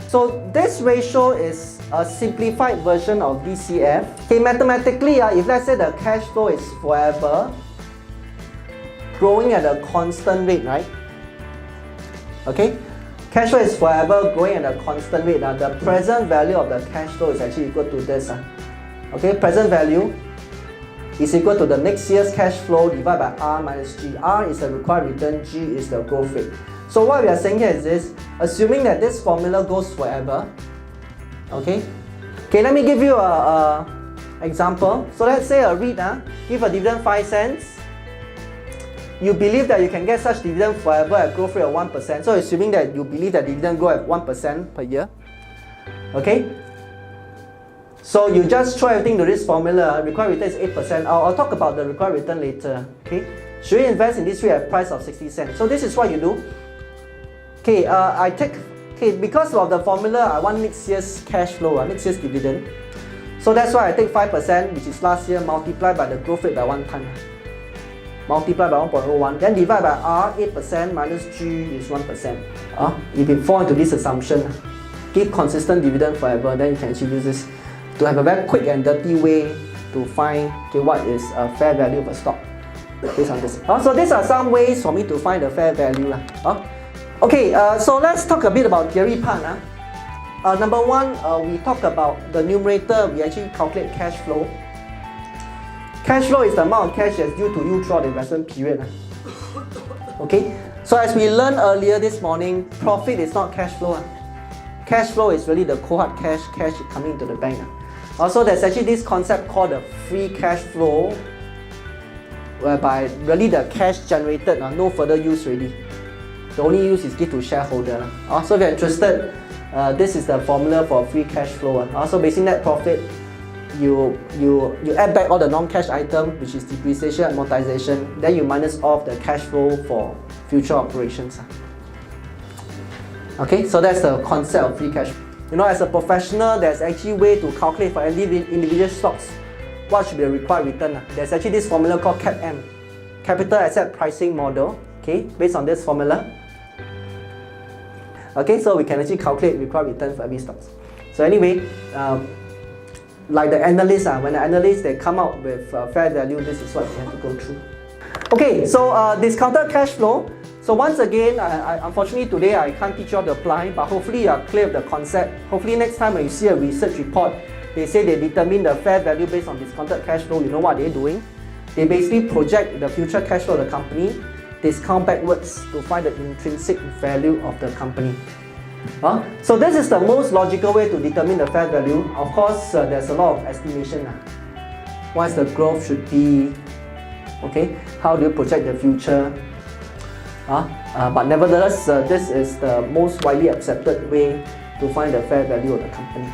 So this ratio is a simplified version of DCF. Okay, mathematically, if let's say the cash flow is forever growing at a constant rate, right? Okay, cash flow is forever growing at a constant rate. The present value of the cash flow is actually equal to this. Okay, present value is equal to the next year's cash flow divided by R minus G. R is the required return, G is the growth rate. So what we are saying here is this, assuming that this formula goes forever, okay, let me give you a example. So let's say a REIT give a dividend 5 cents. You believe that you can get such dividend forever at growth rate of 1%. So assuming that you believe that dividend grow at 1% per year, okay. So you just throw everything to this formula. Required return is 8%. I'll talk about the required return later. Okay, should you invest in this REIT at price of 60 cents? So this is what you do. Okay, because of the formula, I want next year's cash flow, next year's dividend. So that's why I take 5%, which is last year, multiplied by the growth rate by 1 time. Multiplied by 1.01, then divide by R, 8% minus G is 1%. If you fall into this assumption, give consistent dividend forever, then you can actually use this to have a very quick and dirty way to find what is a fair value of a stock based on this. So these are some ways for me to find the fair value. Okay, so let's talk a bit about theory part. Number one, we talk about the numerator. We actually calculate cash flow. Cash flow is the amount of cash that's due to you throughout the investment period. Okay, so as we learned earlier this morning, profit is not cash flow. Cash flow is really the cohort cash coming into the bank. Also, there's actually this concept called the free cash flow, whereby really the cash generated, no further use really. The only use is give to shareholder. So if you're interested, this is the formula for free cash flow. So basically net profit, you add back all the non-cash item, which is depreciation, amortization, then you minus off the cash flow for future operations. Okay, so that's the concept of free cash. As a professional, there's actually a way to calculate for individual stocks what should be the required return. There's actually this formula called CAPM, Capital Asset Pricing Model. Okay, based on this formula. Okay, so we can actually calculate required return for every stock. So anyway, like the analysts, when the analysts they come out with fair value, this is what we have to go through. Okay, so discounted cash flow. So once again, unfortunately today I can't teach you how to apply, but hopefully you are clear with the concept. Hopefully next time when you see a research report, they say they determine the fair value based on discounted cash flow, you know what they're doing? They basically project the future cash flow of the company, discount backwards to find the intrinsic value of the company. So this is the most logical way to determine the fair value. Of course, there's a lot of estimation. What the growth should be? Okay, how do you project the future? But nevertheless, this is the most widely accepted way to find the fair value of the company.